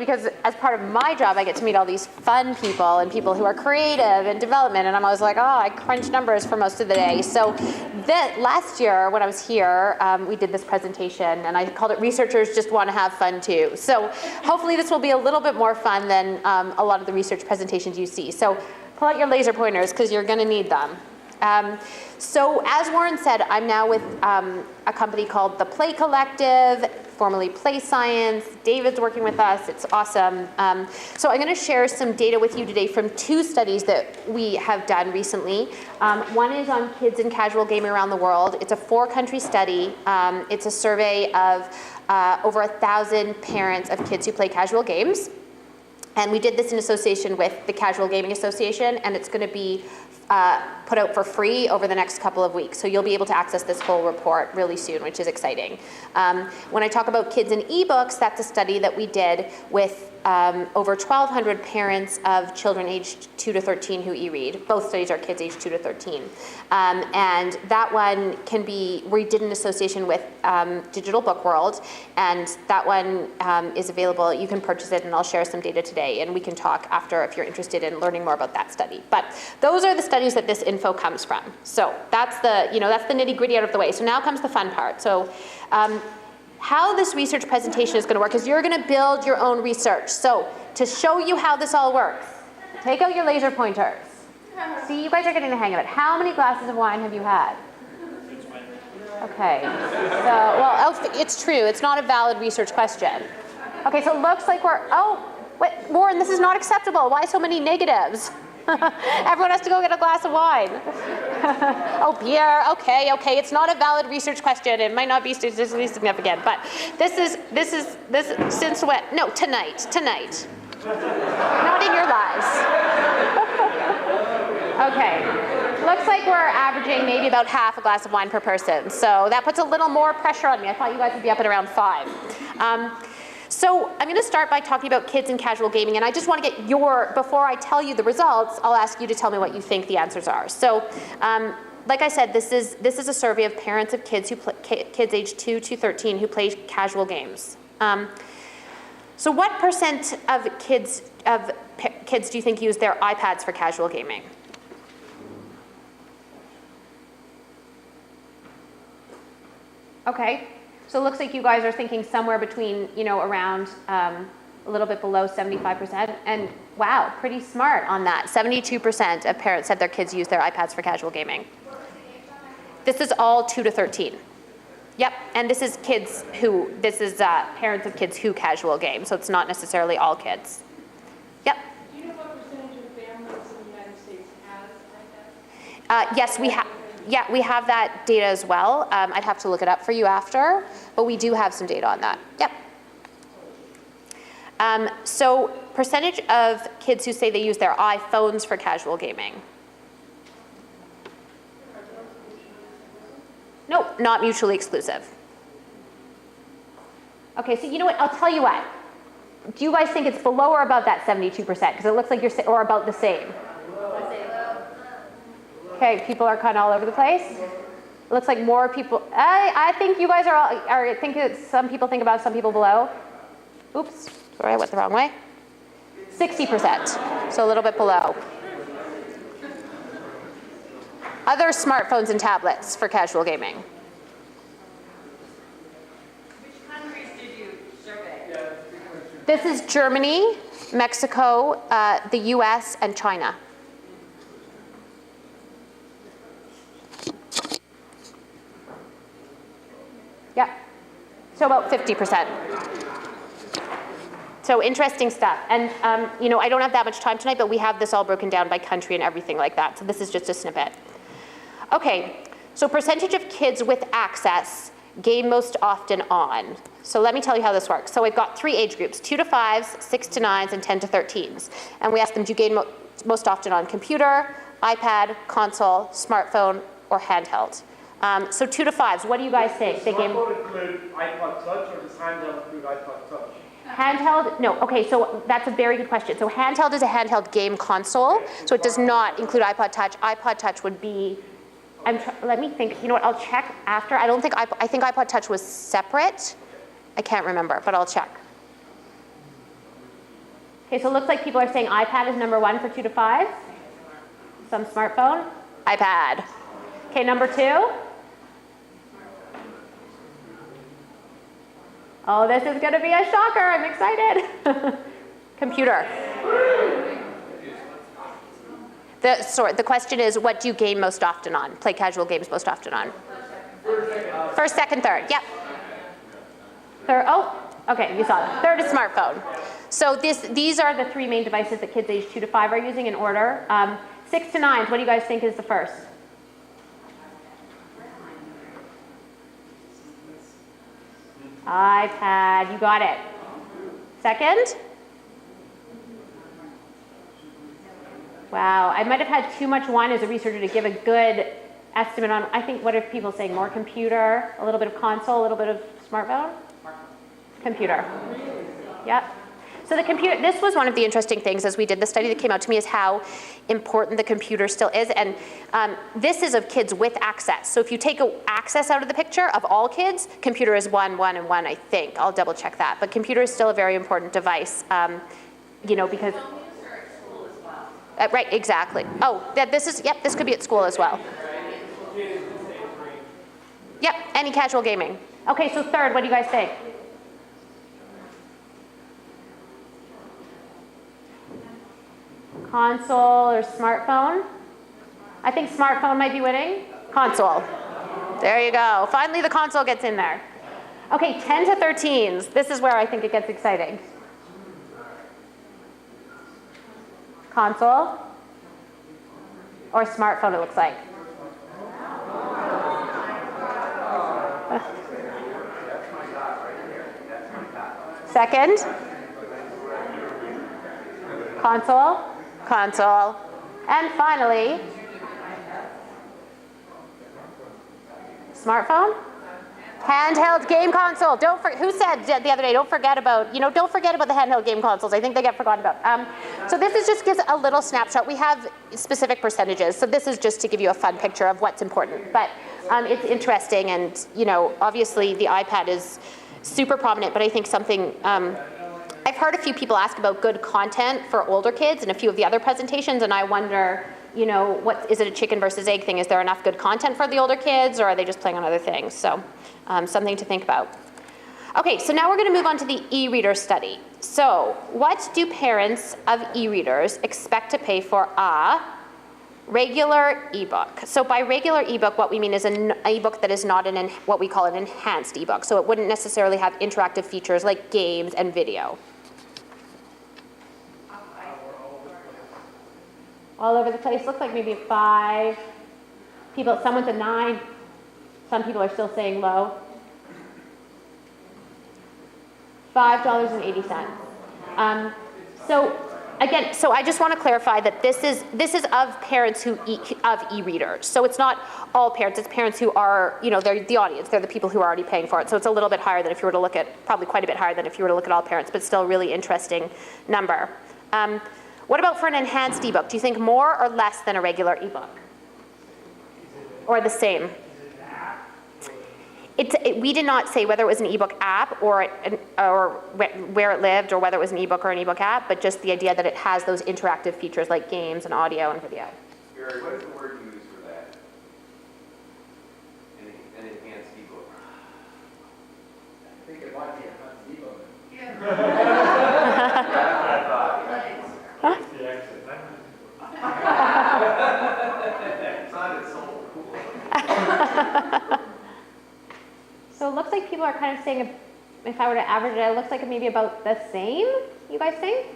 because as part of my job, I get to meet all these fun people and people who are creative and development, and I'm always like, oh, I crunch numbers for most of the day. So last year when I was here, we did this presentation, and I called it Researchers Just Want to Have Fun Too. So hopefully this will be a little bit more fun than a lot of the research presentations you see. So pull out your laser pointers, because you're going to need them. So as Warren said, I'm now with a company called The Play Collective, formerly PlayScience. David's working with us. It's awesome. So I'm going to share some data with you today from 2 studies that we have done recently. One is on kids and casual gaming around the world. It's a 4-country study. It's a survey of over 1,000 parents of kids who play casual games. And we did this in association with the Casual Gaming Association, and it's going to be put out for free over the next couple of weeks. So you'll be able to access this full report really soon, which is exciting. When I talk about kids and eBooks, that's a study that we did with over 1,200 parents of children aged 2 to 13 who e-read. Both studies are kids aged 2 to 13. And that one we did an association with Digital Book World, and that one is available. You can purchase it, and I'll share some data today, and we can talk after if you're interested in learning more about that study. But those are the studies that this info comes from. So that's the nitty-gritty out of the way. So now comes the fun part. So how this research presentation is going to work is you're going to build your own research. So to show you how this all works, take out your laser pointers. See, you guys are getting the hang of it. How many glasses of wine have you had? Okay. So, well, it's true. It's not a valid research question. Okay, so it looks like Warren, this is not acceptable. Why so many negatives? Everyone has to go get a glass of wine. Oh, beer. Okay. It's not a valid research question. It might not be statistically significant, but this is since when? No, tonight. Not in your lives. Okay. Looks like we're averaging maybe about half a glass of wine per person. So that puts a little more pressure on me. I thought you guys would be up at around 5. So I'm going to start by talking about kids and casual gaming, and I just want to get before I tell you the results, I'll ask you to tell me what you think the answers are. So like I said, this is a survey of parents of kids kids aged 2 to 13 who play casual games. So what percent of kids do you think use their iPads for casual gaming? Okay. So it looks like you guys are thinking somewhere between, around a little bit below 75%. And wow, pretty smart on that. 72% of parents said their kids use their iPads for casual gaming. This is all 2 to 13. Yep, and this is parents of kids who casual game, so it's not necessarily all kids. Yep. Do you know what percentage of families in the United States has iPads? Yes, we have. Yeah, we have that data as well. I'd have to look it up for you after, but we do have some data on that. Yep. So percentage of kids who say they use their iPhones for casual gaming. Nope, not mutually exclusive. Okay, so you know what? I'll tell you what. Do you guys think it's below or above that 72%? Because it looks like or about the same. Okay, people are kind of all over the place. It looks like more people. I think you guys I think some people think above, some people below. Oops, sorry, I went the wrong way. 60%, so a little bit below. Other smartphones and tablets for casual gaming. Which countries did you survey? This is Germany, Mexico, the US, and China. Yep, so about 50%. So interesting stuff. And I don't have that much time tonight, but we have this all broken down by country and everything like that. So this is just a snippet. Okay, so percentage of kids with access game most often on. So let me tell you how this works. So we've got 3 age groups, 2 to 5s, 6 to 9s, and 10 to 13s. And we ask them, do you game most often on computer, iPad, console, smartphone, or handheld? So 2 to 5s, what do you guys think? Does smartphone include iPod Touch, or does handheld include iPod Touch? Handheld, no, okay, so that's a very good question. So handheld is a handheld game console, so it does not include iPod Touch. iPod Touch would be, let me think, you know what, I'll check after. I think iPod Touch was separate. I can't remember, but I'll check. Okay, so it looks like people are saying iPad is number 1 for 2 to 5. Some smartphone. iPad. Okay, number 2. Oh, this is going to be a shocker. I'm excited. Computer. The question is, what do you game most often on? Play casual games most often on? First, second, third. Yep. Third. Oh, okay, you saw that. Third is smartphone. So these are the 3 main devices that kids age 2 to 5 are using in order. 6 to 9, what do you guys think is the first? iPad, you got it. Second? Wow, I might have had too much one as a researcher to give a good estimate on, I think, what are people saying? More computer, a little bit of console, a little bit of smartphone? Computer. Yep. So the computer, this was one of the interesting things as we did the study that came out to me is how important the computer still is. And this is of kids with access. So if you take access out of the picture of all kids, computer is 1, 1, and 1, I think. I'll double check that. But computer is still a very important device, you know, because... right, exactly. Oh, this could be at school as well. Yep, any casual gaming. Okay, so third, what do you guys think? Console or smartphone? I think smartphone might be winning. Console. There you go. Finally the console gets in there. Okay, 10 to 13s. This is where I think it gets exciting. Console or smartphone, it looks like. Second. Console. Console. And finally, smartphone. Handheld game console. Who said the other day, don't forget about the handheld game consoles. I think they get forgotten about. So this is just gives a little snapshot. We have specific percentages. So this is just to give you a fun picture of what's important. But it's interesting, and obviously the iPad is super prominent, but I think something, I've heard a few people ask about good content for older kids in a few of the other presentations, and I wonder, what is it a chicken versus egg thing? Is there enough good content for the older kids, or are they just playing on other things? So something to think about. Okay, so now we're going to move on to the e-reader study. So what do parents of e-readers expect to pay for a regular ebook? So by regular ebook, what we mean is an ebook that is not what we call an enhanced ebook. So it wouldn't necessarily have interactive features like games and video. All over the place. Looks like maybe 5 people. Someone's a 9. Some people are still saying low. $5.80. Again, so I just want to clarify that this is of parents of e-readers. So it's not all parents. It's parents who are, they're the audience. They're the people who are already paying for it. So it's a little bit higher than if you were to look at, probably quite a bit higher than if you were to look at all parents, but still a really interesting number. What about for an enhanced ebook? Do you think more or less than a regular ebook? Or the same? We did not say whether it was an ebook app or where it lived, or whether it was an ebook or an ebook app, but just the idea that it has those interactive features like games and audio and video. Barry, what is the word you use for that? An enhanced ebook. I think it might be a fun ebook. That's what I thought. Huh? It's the exit. It sounded so cool. So it looks like people are kind of saying, if I were to average it, it looks like maybe about the same, you guys think?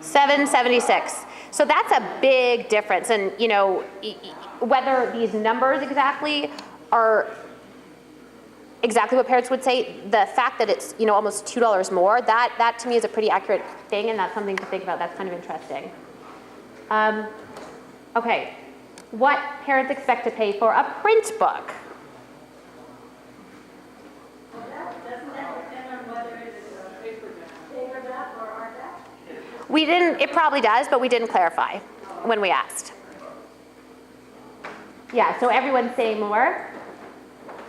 $7.76. So that's a big difference. And, whether these numbers exactly are exactly what parents would say, the fact that it's, almost $2 more, that to me is a pretty accurate thing, and that's something to think about. That's kind of interesting. Okay. What parents expect to pay for a print book? Doesn't that depend on whether it's a paperback or hardback? We didn't, it probably does, but we didn't clarify when we asked. Yeah, so everyone's saying more.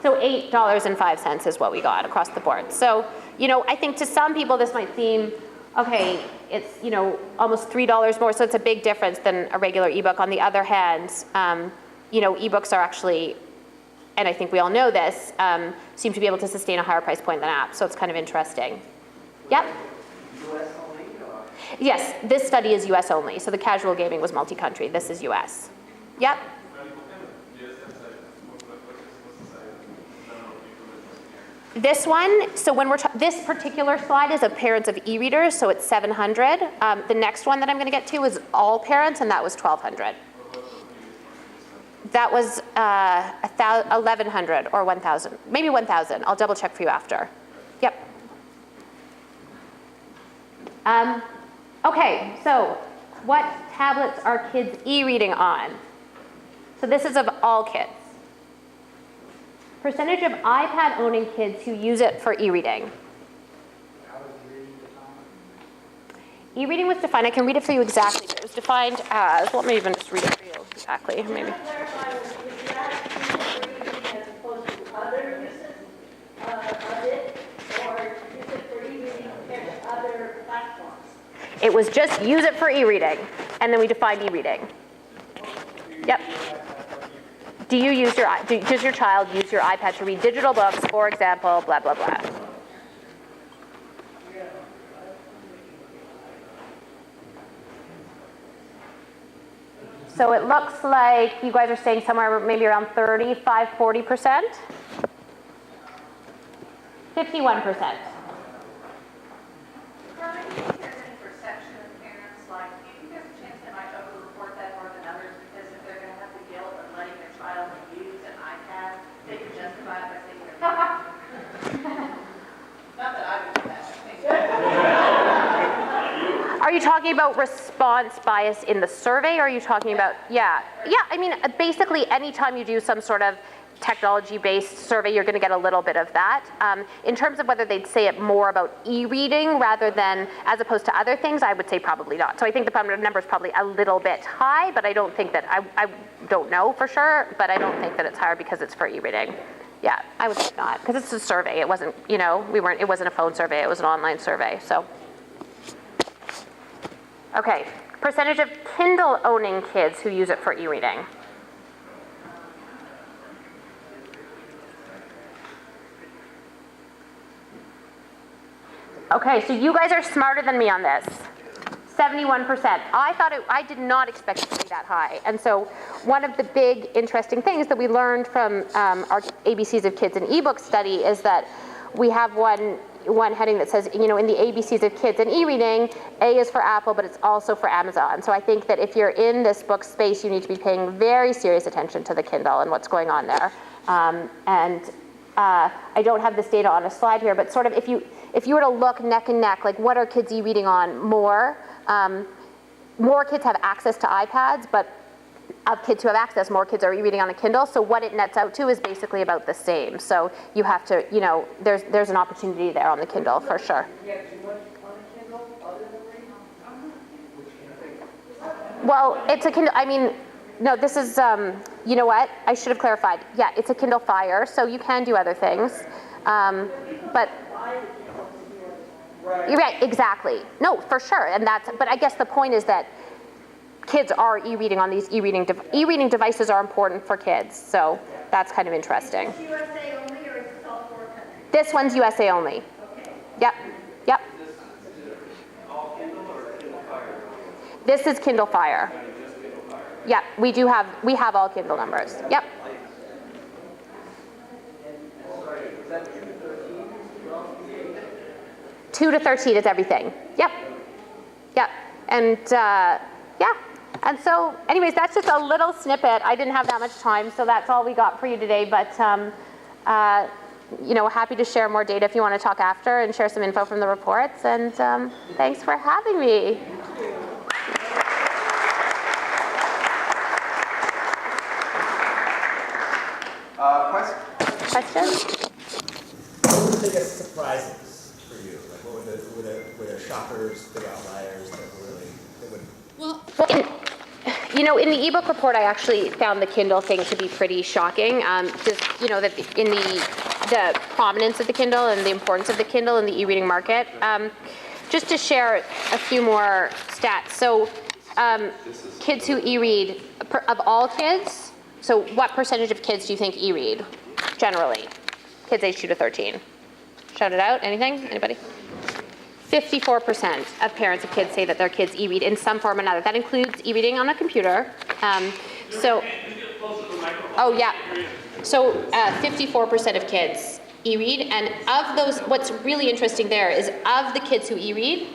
So $8.05 is what we got across the board. So, I think to some people this might seem, okay, it's, almost $3 more, so it's a big difference than a regular ebook. On the other hand, ebooks are actually, and I think we all know this, seem to be able to sustain a higher price point than apps, so it's kind of interesting. Yep? US only, or? Yes, this study is US only, so the casual gaming was multi-country, this is US. Yep? This one, so when this particular slide is of parents of e-readers, so it's 700. The next one that I'm going to get to is all parents, and that was 1,200. That was 1,100 or 1,000, maybe 1,000. I'll double check for you after. Yep. Okay, so what tablets are kids e-reading on? So this is of all kids. Percentage of iPad owning kids who use it for e-reading. E-reading was defined, I can read it for you exactly, but it was defined as, let me even just read it for you exactly, maybe. Clarify, is that for e-reading as opposed to other uses of it, or use it for e-reading compared to other platforms? It was just use it for e-reading, and then we defined e-reading. Yep. Does your child use your iPad to read digital books, for example, blah, blah, blah? So it looks like you guys are staying somewhere maybe around 35, 40%? 51%. Are you talking about response bias in the survey, or are you talking about, yeah, I mean, basically anytime you do some sort of technology-based survey, you're going to get a little bit of that. In terms of whether they'd say it more about e-reading rather than as opposed to other things, I would say probably not. So I think the number is probably a little bit high, but I don't think that, I don't know for sure, but I don't think that it's higher because it's for e-reading. Yeah, I would think not, because it's a survey. It wasn't, it wasn't a phone survey, it was an online survey, so. Okay, percentage of Kindle owning kids who use it for e-reading. Okay, so you guys are smarter than me on this. 71%. I did not expect it to be that high. And so one of the big interesting things that we learned from our ABCs of Kids and eBooks study is that we have one heading that says, in the ABCs of kids and e-reading, A is for Apple, but it's also for Amazon. So I think that if you're in this book space, you need to be paying very serious attention to the Kindle and what's going on there. I don't have this data on a slide here, but sort of if you were to look neck and neck, like what are kids e-reading on more? More kids have access to iPads, but of kids who have access, more kids are e-reading on a Kindle. So what it nets out to is basically about the same. So you have to, there's an opportunity there on the Kindle for sure. Yeah, too much on a Kindle other than reading? Well, it's a Kindle, no, this is, you know what? I should have clarified. Yeah, it's a Kindle Fire, so you can do other things. But you're right, exactly. No, for sure. But I guess the point is that kids are e-reading on these e-reading devices are important for kids, so that's kind of interesting. Is this USA only, or is this all 4 countries? This one's USA only. Okay. Yep. Is this all Kindle or Kindle Fire? This is Kindle Fire. Yep, we have all Kindle numbers. Yep. Sorry, is that 2 to 13? 2 to 13 is everything. Yep. And yeah. And so, anyways, that's just a little snippet. I didn't have that much time, so that's all we got for you today. But, happy to share more data if you want to talk after and share some info from the reports. And thanks for having me. Questions? What were the biggest surprises for you? Like, what were the shockers, big outliers that were really, that would... Well, You know, in the ebook report, I actually found the Kindle thing to be pretty shocking. Just, you know, that in the prominence of the Kindle and the importance of the Kindle in the e-reading market. Just to share a few more stats. So, kids who e-read, of all kids, so what percentage of kids do you think e-read, generally? Kids age 2 to 13. Shout it out, anything, anybody? 54% of parents of kids say that their kids e-read in some form or another. That includes e-reading on a computer. Oh yeah. So 54% of kids e-read, and of those, what's really interesting there is of the kids who e-read,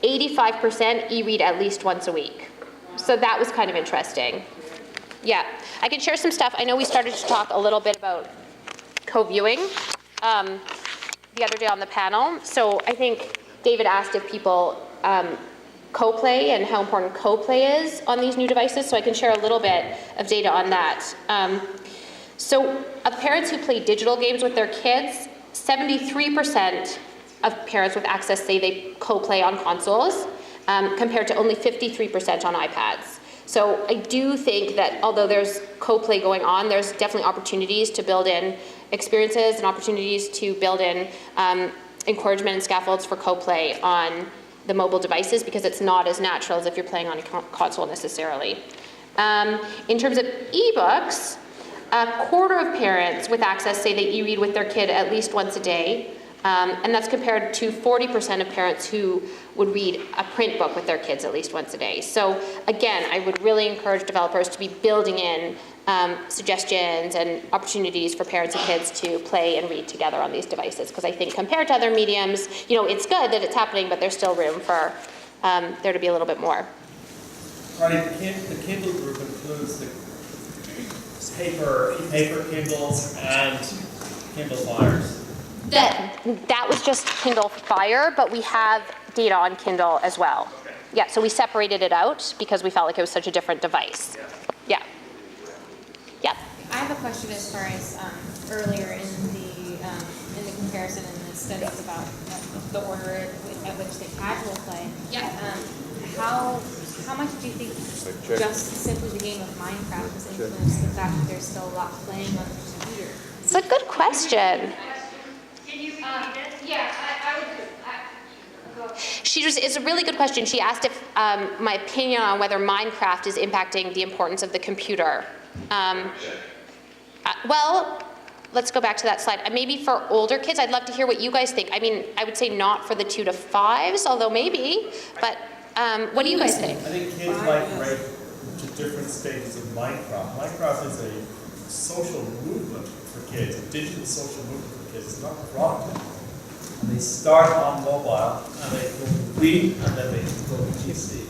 85% e-read at least once a week. So that was kind of interesting. Yeah, I can share some stuff. I know we started to talk a little bit about co-viewing the other day on the panel. So I think David asked if people co-play and how important co-play is on these new devices. So I can share a little bit of data on that. So of parents who play digital games with their kids, 73% of parents with access say they co-play on consoles, compared to only 53% on iPads. So I do think that although there's co-play going on, there's definitely opportunities to build in experiences and opportunities to build in encouragement and scaffolds for co-play on the mobile devices, because it's not as natural as if you're playing on a console necessarily. In terms of ebooks, a quarter of parents with access say they e-read with their kid at least once a day. And that's compared to 40% of parents who would read a print book with their kids at least once a day. So again, I would really encourage developers to be building in suggestions and opportunities for parents and kids to play and read together on these devices. Because I think compared to other mediums, you know, it's good that it's happening, but there's still room for there to be a little bit more. Marty, the Kindle group includes the paper Kindles and Kindle Fires. That was just Kindle Fire, but we have data on Kindle as well. Okay. Yeah, so we separated it out because we felt like it was such a different device. Yeah. Yeah. I have a question as far as earlier in the comparison in the studies about the order at which they casual play. Yeah. How much do you think just simply the game of Minecraft has influenced the fact that there's still a lot playing on the computer? It's a good question. Can you repeat it? Yeah, I would do. Go ahead. It's a really good question. She asked if my opinion on whether Minecraft is impacting the importance of the computer. Well, let's go back to that slide. Maybe for older kids, I'd love to hear what you guys think. I mean, I would say not for the 2 to 5s, although maybe, but what do you guys think? I think kids migrate to different stages of Minecraft. Minecraft is a social movement for kids, a digital social movement for kids. It's not a product. And they start on mobile, and they go to Wii, and then they go to PC.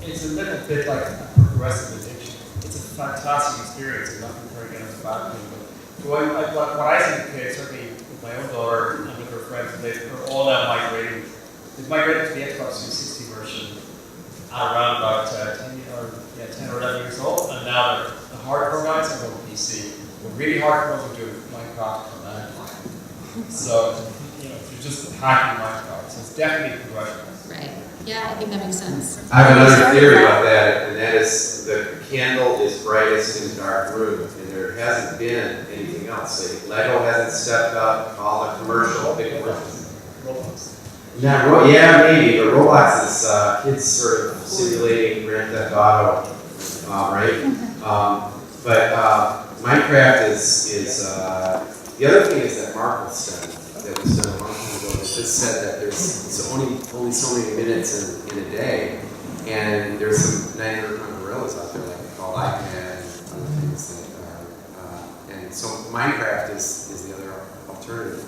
It's a little bit like a progressive addiction. It's a fantastic experience, and not comparing it as a bad thing. But what I see with kids, certainly with my own daughter and with her friends, they're all now migrating. They've migrated to the Xbox 360 version at around about 10 or 11 years old, and now the hardcore guys are going to PC. The really hardcore ones are doing Minecraft on that. So, you know, you're just hacking Minecraft. So it's definitely progression. Right. Yeah, I think that makes sense. I have another theory about that, and that is the candle is brightest in a dark room, and there hasn't been anything else. Like Lego hasn't stepped up, all the big commercials. Roblox. Yeah, maybe, but Roblox is kids sort of simulating Grand Theft Auto, right? But Minecraft is the other thing is that Markle study that was done a long time ago. It just said that it's only so many minutes in a day, and there's some 900-pound gorillas out there like called iPad and other things that are, and so Minecraft is the other alternative.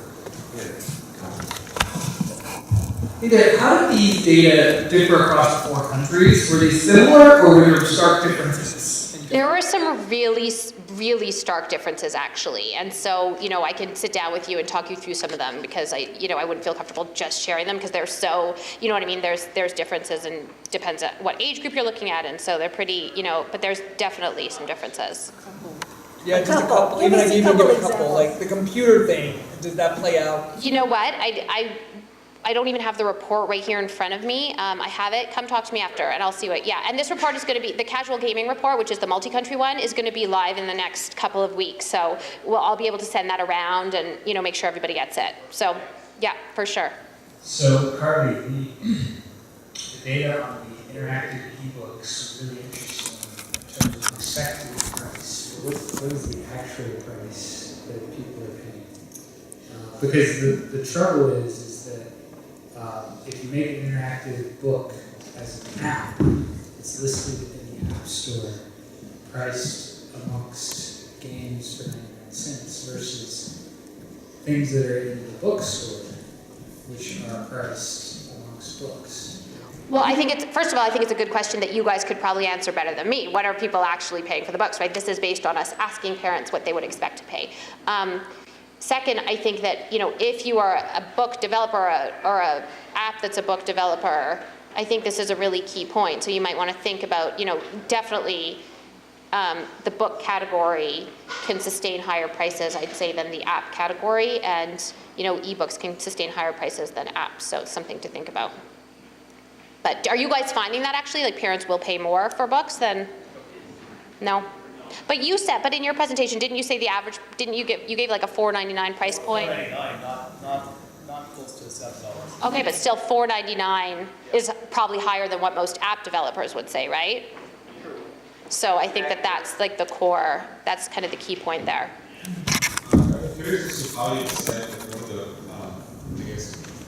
Hey there, how did these data differ across the 4 countries? Were they similar, or were there stark differences? There were some really, really stark differences, actually. And so, you know, I can sit down with you and talk you through some of them because I wouldn't feel comfortable just sharing them because they're so, you know what I mean? There's differences and depends on what age group you're looking at. And so they're pretty, you know, but there's definitely some differences. Yeah, just a couple. Even a couple. Like the computer thing, does that play out? You know what? I don't even have the report right here in front of me. I have it. Come talk to me after, and I'll see what. Yeah, and this report is going to be the casual gaming report, which is the multi-country one, is going to be live in the next couple of weeks. So I'll be able to send that around and make sure everybody gets it. So yeah, for sure. So Carly, the data on the interactive ebooks is really interesting in terms of expected price. What is the actual price that people are paying? Because the trouble is that if you make an interactive book as an app, it's listed in the App Store, priced amongst games for 99 cents versus things that are in the bookstore, which are priced amongst books. Well, I think first of all, I think it's a good question that you guys could probably answer better than me. What are people actually paying for the books, right? This is based on us asking parents what they would expect to pay. Second, I think that, if you are a book developer or a app that's a book developer, I think this is a really key point. So you might want to think about, definitely the book category can sustain higher prices, I'd say, than the app category, and, ebooks can sustain higher prices than apps. So it's something to think about. But are you guys finding that actually, like parents will pay more for books than, no? But but in your presentation, didn't you say the average, you gave like a $4.99 price point? $4.99, not close to $7. Okay, but still $4.99 is probably higher than what most app developers would say, right? So I think that's like the core, that's kind of the key point there. I'm curious as to how you decide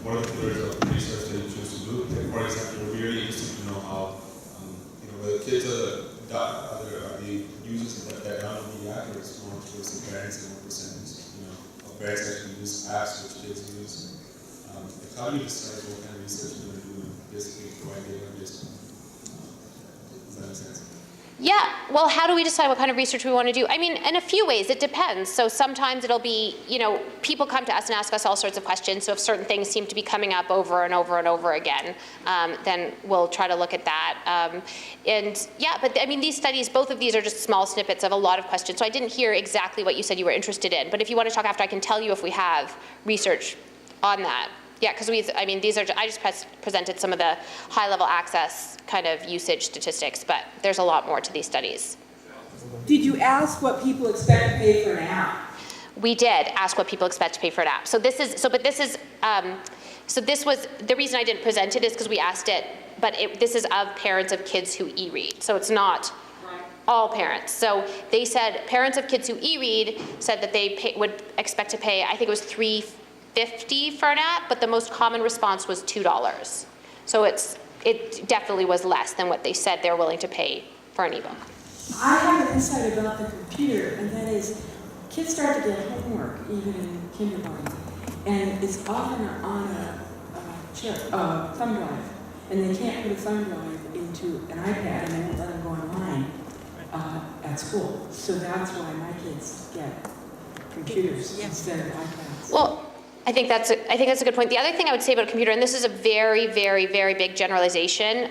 what are the pillars of research that you choose to do. Like, for example, we're really interested to know how, whether kids are the users of that down on the app, or it's more towards the parents and what percentage, of parents actually use apps which kids use. Like, how do you decide what kind of research you're going to do and basically provide data based on? Does that make sense? Yeah, well, how do we decide what kind of research we want to do? I mean, in a few ways, it depends. So sometimes it'll be, people come to us and ask us all sorts of questions. So if certain things seem to be coming up over and over and over again, then we'll try to look at that. And yeah, but I mean, these studies, both of these are just small snippets of a lot of questions. So I didn't hear exactly what you said you were interested in. But if you want to talk after, I can tell you if we have research on that. Yeah, because I just presented some of the high-level access kind of usage statistics, but there's a lot more to these studies. Did you ask what people expect to pay for an app? We did ask what people expect to pay for an app. So this was, the reason I didn't present it is because we asked it, but this is of parents of kids who e-read. So it's not all parents. So they said parents of kids who e-read said that they would expect to pay, I think it was $3.50 for an app, but the most common response was $2. So it definitely was less than what they said they're willing to pay for an ebook. I have an insight about the computer, and that is kids start to get homework even in kindergarten, and it's often on a thumb drive, and they can't put a thumb drive into an iPad, and they won't let them go online at school. So that's why my kids get computers instead of iPads. Well, I think that's a good point. The other thing I would say about a computer, and this is a very, very, very big generalization,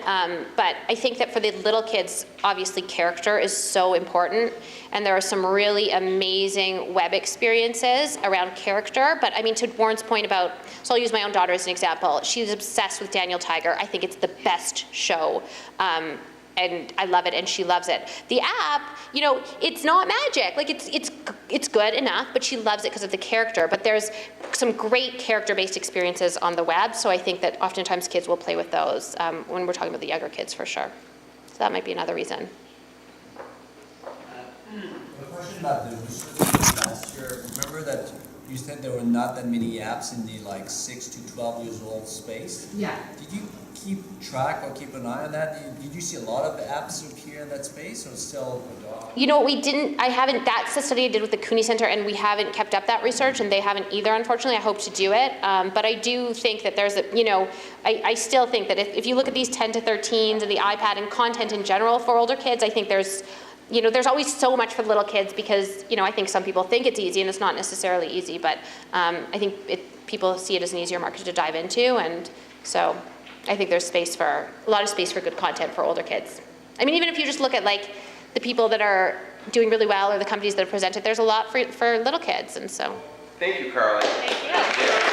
but I think that for the little kids, obviously character is so important, and there are some really amazing web experiences around character. But I mean, to Warren's point about, so I'll use my own daughter as an example. She's obsessed with Daniel Tiger. I think it's the best show. And I love it, and she loves it. The app, it's not magic. Like it's good enough, but she loves it because of the character. But there's some great character-based experiences on the web, so I think that oftentimes kids will play with those when we're talking about the younger kids, for sure. So that might be another reason. A question about the research last year. Remember that you said there were not that many apps in the 6 to 12 years old space? Yeah. Did you keep track or keep an eye on that? Did you see a lot of apps appear in that space, or still? We didn't, that's the study I did with the Cooney Center, and we haven't kept up that research, and they haven't either, unfortunately. I hope to do it. But I do think that there's I still think that if you look at these 10 to 13s and the iPad and content in general for older kids, I think there's always so much for little kids because, I think some people think it's easy and it's not necessarily easy, but I think people see it as an easier market to dive into, and so I think there's a lot of space for good content for older kids. I mean, even if you just look at the people that are doing really well or the companies that have presented, there's a lot for little kids, and so. Thank you, Carly. Thank you.